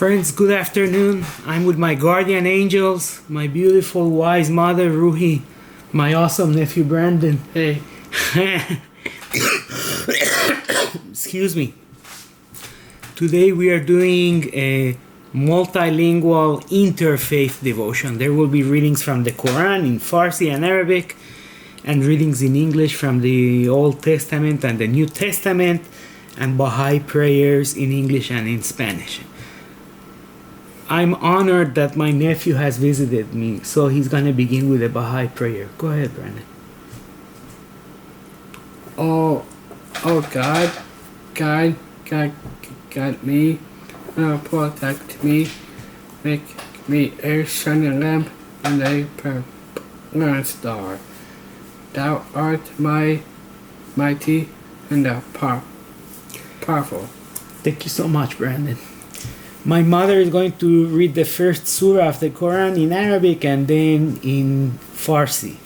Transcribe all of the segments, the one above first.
Friends, good afternoon. I'm with my guardian angels, my beautiful wise mother Ruhi, my awesome nephew Brandon. Hey. Excuse me. Today we are doing a multilingual interfaith devotion. There will be readings from the Quran in Farsi and Arabic, and readings in English from the Old Testament and the New Testament, and Baha'i prayers in English and in Spanish. I'm honored that my nephew has visited me, so he's going to begin with a Baha'i prayer. Go ahead, Brandon. Oh God, guide me, protect me, make me a shining lamp and a permanent star. Thou art my mighty and powerful. Thank you so much, Brandon. My mother is going to read the first surah of the Quran in Arabic and then in Farsi.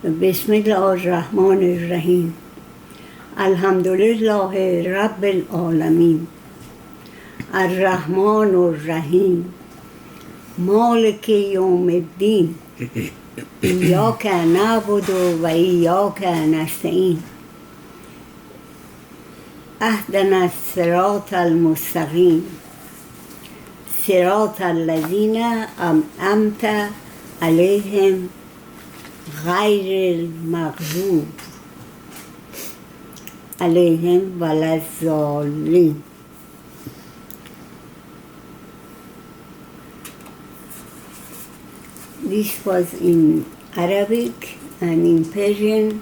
Bismillah ar-Rahman ar-Rahim. Alhamdulillah Rabbil Alameen. Ar-Rahman ar-Rahim. Maliki Yawm ad-Din. Iyaka na'budu wa iyaka nasta'in. اهدنا الصراط المستقيم صراط الذين أنعمت عليهم غير المغضوب عليهم ولا الضالين. This was in Arabic and in Persian.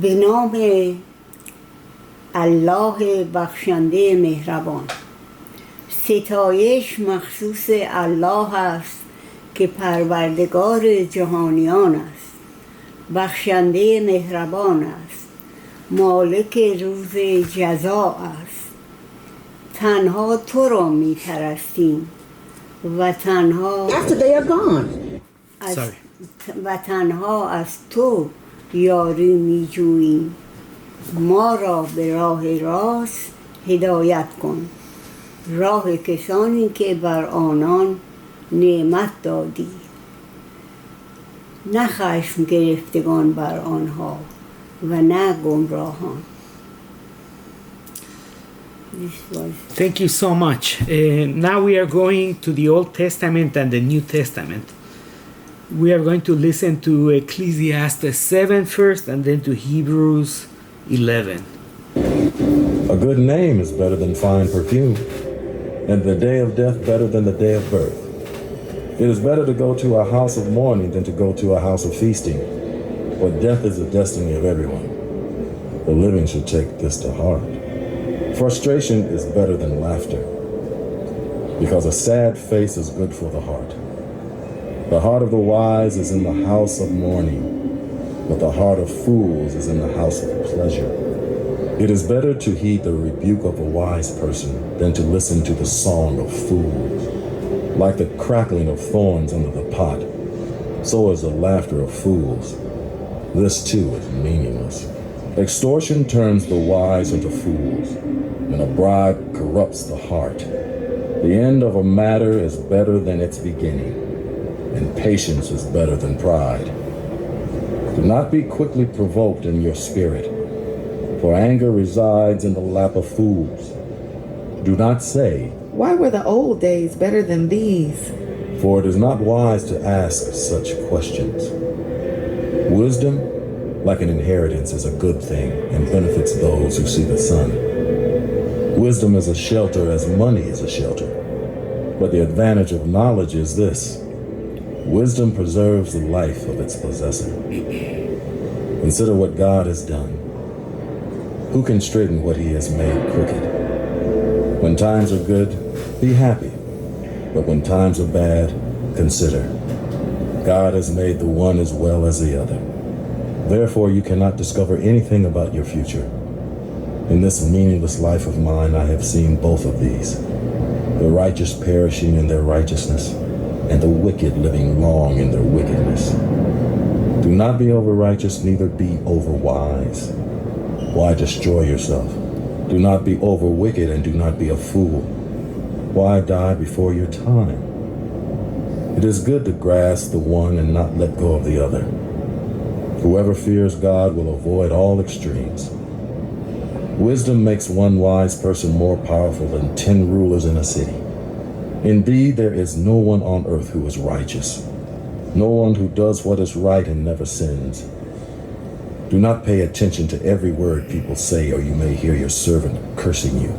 به نام الله بخشنده مهربان. ستایش مخصوص الله است که پروردگار جهانیان است، بخشنده مهربان است، مالک روز جزا است. تنها تو را می پرستیم و تنها از تو یاری می جوییم. ما را به راه راست هدایت کن، راه کسانی که بر آنان نعمت دادی، نه خشم گرفتگان بر آنها و نه گمراهان. Thank you so much. Now we are going to the Old Testament and the New Testament. We are going to listen to Ecclesiastes 7 first and then to Hebrews 11. A good name is better than fine perfume, and the day of death better than the day of birth. It is better to go to a house of mourning than to go to a house of feasting, for death is the destiny of everyone. The living should take this to heart. Frustration is better than laughter, because a sad face is good for the heart. The heart of the wise is in the house of mourning, but the heart of fools is in the house of pleasure. It is better to heed the rebuke of a wise person than to listen to the song of fools. Like the crackling of thorns under the pot, so is the laughter of fools. This too is meaningless. Extortion turns the wise into fools, and a bribe corrupts the heart. The end of a matter is better than its beginning, and patience is better than pride. Do not be quickly provoked in your spirit, for anger resides in the lap of fools. Do not say, "Why were the old days better than these?" For it is not wise to ask such questions. Wisdom, like an inheritance, is a good thing and benefits those who see the sun. Wisdom is a shelter as money is a shelter, but the advantage of knowledge is this: wisdom preserves the life of its possessor. Consider what God has done. Who can straighten what he has made crooked? When times are good, be happy. But when times are bad, consider. God has made the one as well as the other. Therefore, you cannot discover anything about your future. In this meaningless life of mine, I have seen both of these: the righteous perishing in their righteousness, and the wicked living long in their wickedness. Do not be over righteous, neither be over wise. Why destroy yourself? Do not be over wicked and do not be a fool. Why die before your time? It is good to grasp the one and not let go of the other. Whoever fears God will avoid all extremes. Wisdom makes one wise person more powerful than 10 rulers in a city. Indeed, there is no one on earth who is righteous, no one who does what is right and never sins. Do not pay attention to every word people say, or you may hear your servant cursing you.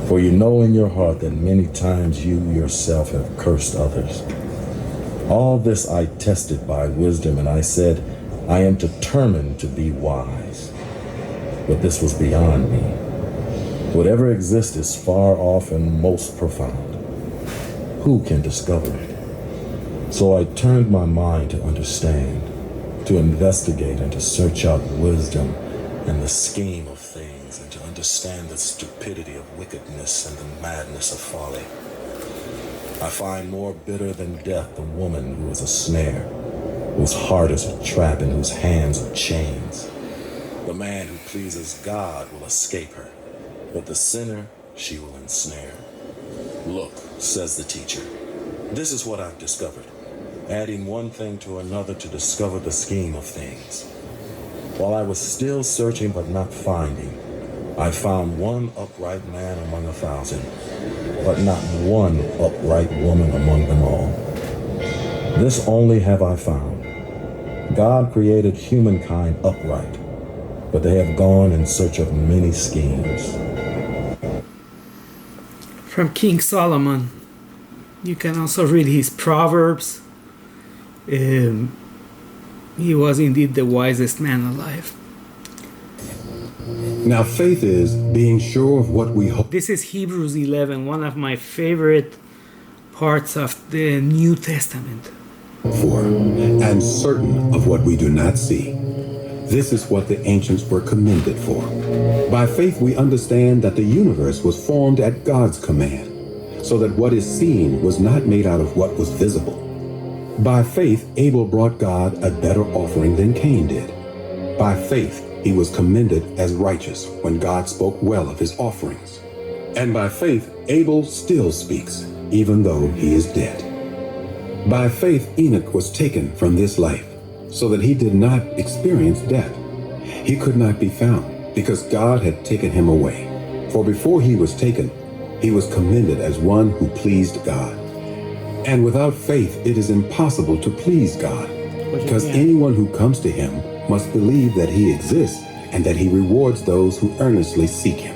For you know in your heart that many times you yourself have cursed others. All this I tested by wisdom, and I said, I am determined to be wise. But this was beyond me. Whatever exists is far off and most profound. Who can discover it? So I turned my mind to understand, to investigate and to search out wisdom and the scheme of things, and to understand the stupidity of wickedness and the madness of folly. I find more bitter than death the woman who is a snare, whose heart is a trap and whose hands are chains. The man who pleases God will escape her, but the sinner she will ensnare. Look, says the teacher, this is what I've discovered, adding one thing to another to discover the scheme of things. While I was still searching but not finding, I found one upright man among 1,000, but not one upright woman among them all. This only have I found. God created humankind upright, but they have gone in search of many schemes. From King Solomon. You can also read his Proverbs. He was indeed the wisest man alive. Now faith is being sure of what we hope. This is Hebrews 11, one of my favorite parts of the New Testament. For, and certain of what we do not see. This is what the ancients were commended for. By faith we understand that the universe was formed at God's command, so that what is seen was not made out of what was visible. By faith Abel brought God a better offering than Cain did. By faith he was commended as righteous when God spoke well of his offerings. And by faith Abel still speaks, even though he is dead. By faith Enoch was taken from this life, so that he did not experience death. He could not be found, because God had taken him away. For before he was taken, he was commended as one who pleased God. And without faith it is impossible to please God, because anyone who comes to him must believe that he exists and that he rewards those who earnestly seek him.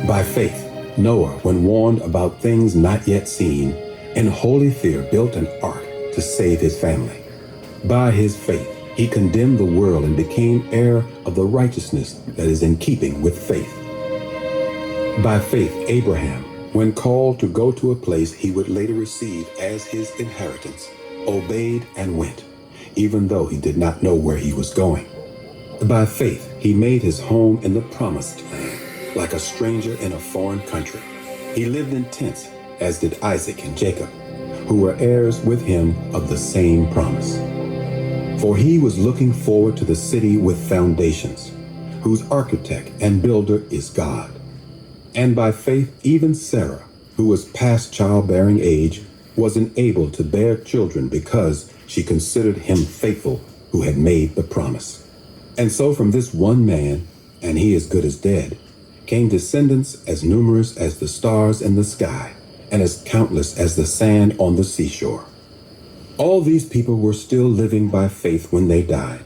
By faith, Noah, when warned about things not yet seen, in holy fear built an ark to save his family. By his faith, he condemned the world and became heir of the righteousness that is in keeping with faith. By faith, Abraham, when called to go to a place he would later receive as his inheritance, obeyed and went, even though he did not know where he was going. By faith, he made his home in the promised land, like a stranger in a foreign country. He lived in tents, as did Isaac and Jacob, who were heirs with him of the same promise. For he was looking forward to the city with foundations, whose architect and builder is God. And by faith, even Sarah, who was past childbearing age, was enabled to bear children because she considered him faithful who had made the promise. And so from this one man, and he as good as dead, came descendants as numerous as the stars in the sky, and as countless as the sand on the seashore. All these people were still living by faith when they died.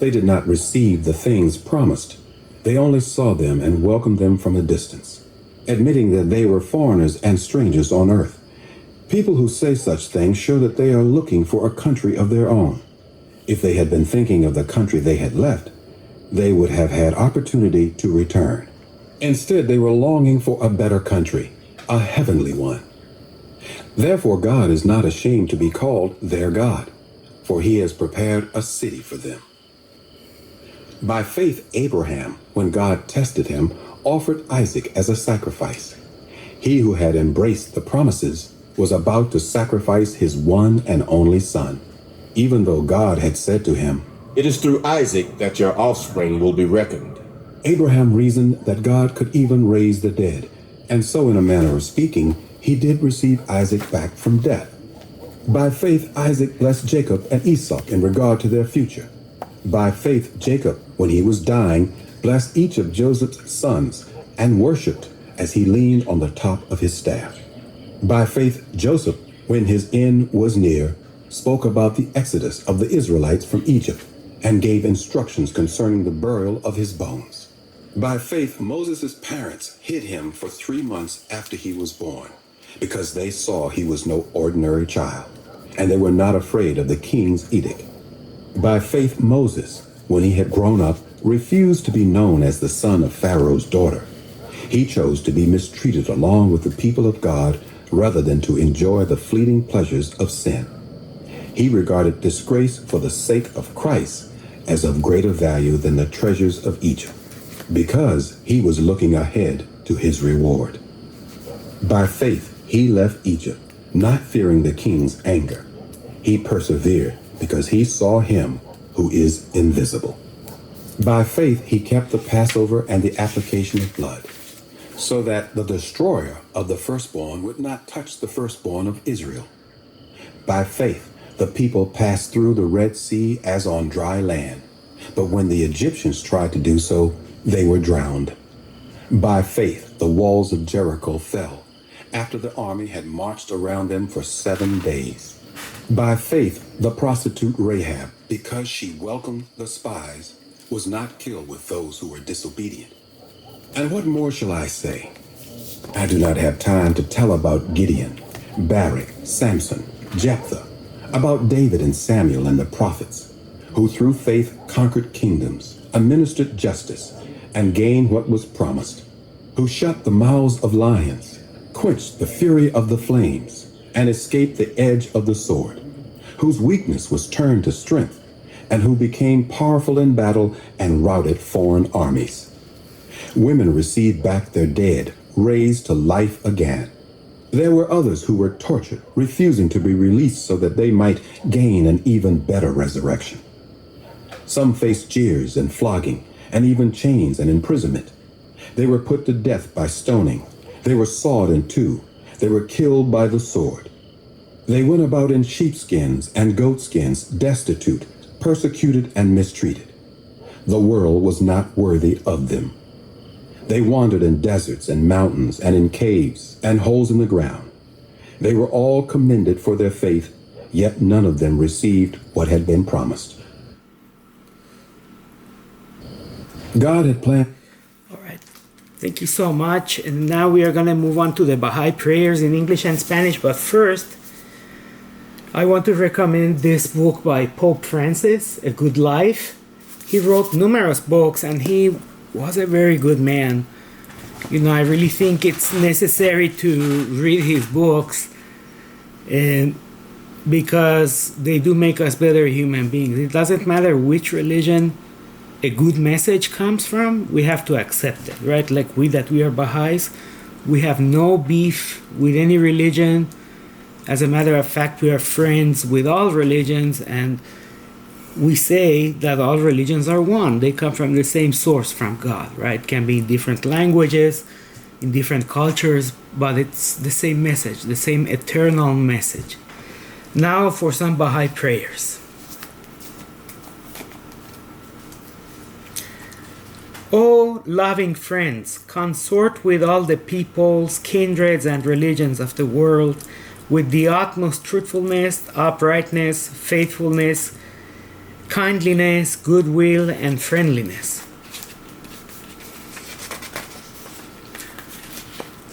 They did not receive the things promised. They only saw them and welcomed them from a distance, admitting that they were foreigners and strangers on earth. People who say such things show that they are looking for a country of their own. If they had been thinking of the country they had left, they would have had opportunity to return. Instead, they were longing for a better country, a heavenly one. Therefore, God is not ashamed to be called their God, for he has prepared a city for them. By faith, Abraham, when God tested him, offered Isaac as a sacrifice. He who had embraced the promises was about to sacrifice his one and only son, even though God had said to him, "It is through Isaac that your offspring will be reckoned." Abraham reasoned that God could even raise the dead, and so, in a manner of speaking, he did receive Isaac back from death. By faith, Isaac blessed Jacob and Esau in regard to their future. By faith, Jacob, when he was dying, blessed each of Joseph's sons and worshipped as he leaned on the top of his staff. By faith, Joseph, when his end was near, spoke about the exodus of the Israelites from Egypt and gave instructions concerning the burial of his bones. By faith, Moses' parents hid him for 3 months after he was born, because they saw he was no ordinary child, and they were not afraid of the king's edict. By faith, Moses, when he had grown up, refused to be known as the son of Pharaoh's daughter. He chose to be mistreated along with the people of God rather than to enjoy the fleeting pleasures of sin. He regarded disgrace for the sake of Christ as of greater value than the treasures of Egypt, because he was looking ahead to his reward. By faith, he left Egypt, not fearing the king's anger. He persevered because he saw him who is invisible. By faith, he kept the Passover and the application of blood, so that the destroyer of the firstborn would not touch the firstborn of Israel. By faith, the people passed through the Red Sea as on dry land, but when the Egyptians tried to do so, they were drowned. By faith, the walls of Jericho fell, after the army had marched around them for 7 days. By faith, the prostitute Rahab, because she welcomed the spies, was not killed with those who were disobedient. And what more shall I say? I do not have time to tell about Gideon, Barak, Samson, Jephthah, about David and Samuel and the prophets, who through faith conquered kingdoms, administered justice, and gained what was promised, who shut the mouths of lions, quenched the fury of the flames, and escaped the edge of the sword, whose weakness was turned to strength, and who became powerful in battle and routed foreign armies. Women received back their dead, raised to life again. There were others who were tortured, refusing to be released so that they might gain an even better resurrection. Some faced jeers and flogging, and even chains and imprisonment. They were put to death by stoning. They were sawed in two. They were killed by the sword. They went about in sheepskins and goatskins, destitute, persecuted and mistreated. The world was not worthy of them. They wandered in deserts and mountains and in caves and holes in the ground. They were all commended for their faith, yet none of them received what had been promised. God had planned. All right. Thank you so much. And now we are going to move on to the Baha'i prayers in English and Spanish. But first, I want to recommend this book by Pope Francis, A Good Life. He wrote numerous books and he was a very good man. You know, I really think it's necessary to read his books because they do make us better human beings. It doesn't matter which religion a good message comes from, we have to accept it, right? Like we are Baha'is, we have no beef with any religion. As a matter of fact, we are friends with all religions, and we say that all religions are one. They come from the same source, from God, right? Can be in different languages, in different cultures, but it's the same message, the same eternal message. Now for some Baha'i prayers. O loving friends, consort with all the peoples, kindreds, and religions of the world with the utmost truthfulness, uprightness, faithfulness, kindliness, goodwill, and friendliness,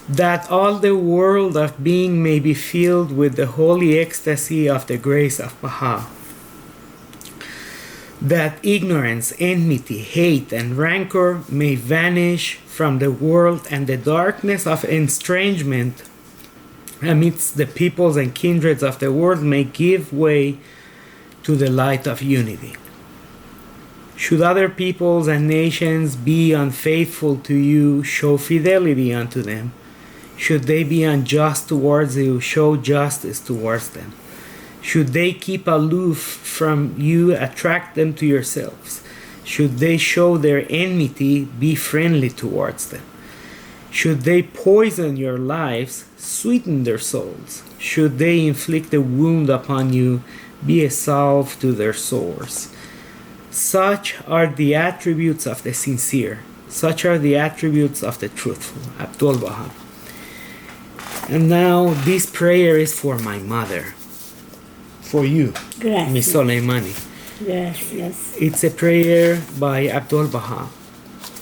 that all the world of being may be filled with the holy ecstasy of the grace of Baha, that ignorance, enmity, hate, and rancor may vanish from the world, and the darkness of estrangement amidst the peoples and kindreds of the world may give way to the light of unity. Should other peoples and nations be unfaithful to you, show fidelity unto them. Should they be unjust towards you, show justice towards them. Should they keep aloof from you, attract them to yourselves. Should they show their enmity, be friendly towards them. Should they poison your lives, sweeten their souls. Should they inflict a wound upon you, be a salve to their sores. Such are the attributes of the sincere. Such are the attributes of the truthful. Abdul Baha. And now this prayer is for my mother. For you, Miss Gracias. Soleimani. Gracias. It's a prayer by Abdul Baha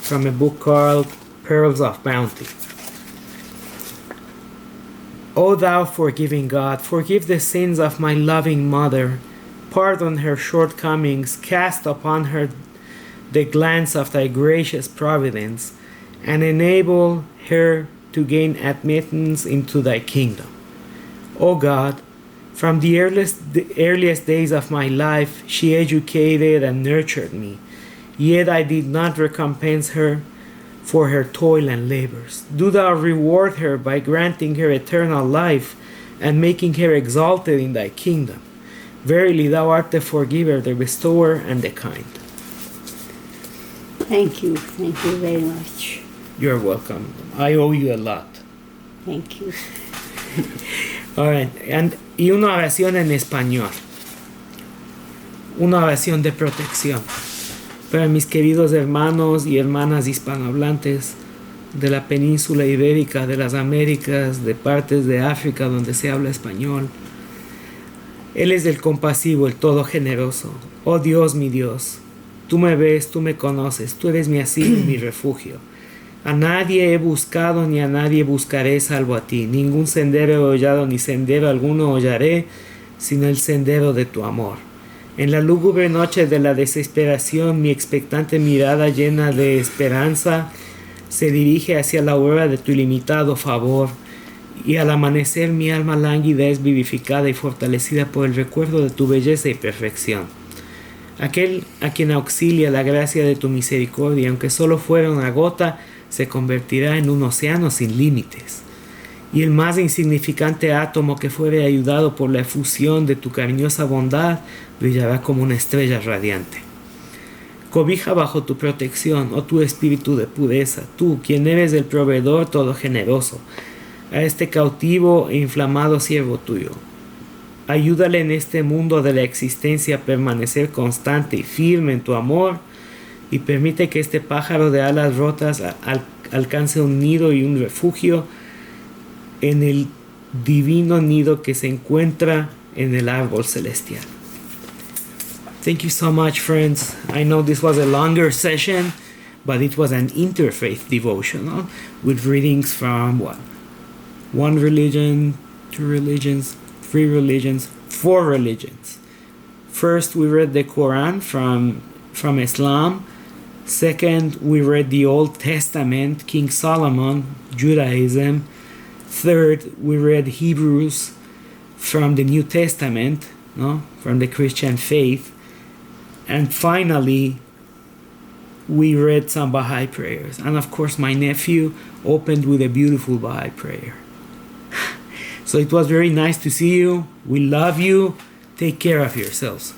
from a book called Pearls of Bounty. O thou forgiving God, forgive the sins of my loving mother, pardon her shortcomings, cast upon her the glance of thy gracious providence, and enable her to gain admittance into thy kingdom. O God, from the earliest days of my life, she educated and nurtured me, yet I did not recompense her for her toil and labors. Do thou reward her by granting her eternal life and making her exalted in thy kingdom. Verily, thou art the forgiver, the bestower, and the kind. Thank you. Thank you very much. You're welcome. I owe you a lot. Thank you. All right, y una oración en español. Una oración de protección. Para mis queridos hermanos y hermanas hispanohablantes de la península ibérica, de las Américas, de partes de África donde se habla español. Él es el compasivo, el todo generoso. Oh Dios, mi Dios, tú me ves, tú me conoces, tú eres mi asilo y mi refugio. A nadie he buscado ni a nadie buscaré salvo a ti. Ningún sendero he hollado ni sendero alguno hollaré, sino el sendero de tu amor. En la lúgubre noche de la desesperación, mi expectante mirada llena de esperanza se dirige hacia la aurora de tu ilimitado favor, y al amanecer mi alma lánguida es vivificada y fortalecida por el recuerdo de tu belleza y perfección. Aquel a quien auxilia la gracia de tu misericordia, aunque solo fuera una gota, se convertirá en un océano sin límites. Y el más insignificante átomo que fuere ayudado por la efusión de tu cariñosa bondad brillará como una estrella radiante. Cobija bajo tu protección, oh tu espíritu de pureza, tú, quien eres el proveedor todo generoso, a este cautivo e inflamado siervo tuyo. Ayúdale en este mundo de la existencia a permanecer constante y firme en tu amor, y permite que este pájaro de alas rotas alcance un nido y un refugio en el divino nido que se encuentra en el árbol celestial. Thank you so much, friends. I know this was a longer session, but it was an interfaith devotional with readings from what? One religion, two religions, three religions, four religions. First, we read the Quran from Islam. Second, we read the Old Testament, King Solomon, Judaism. Third, we read Hebrews from the New Testament, from the Christian faith. And finally, we read some Baha'i prayers. And of course, my nephew opened with a beautiful Baha'i prayer. So it was very nice to see you. We love you. Take care of yourselves.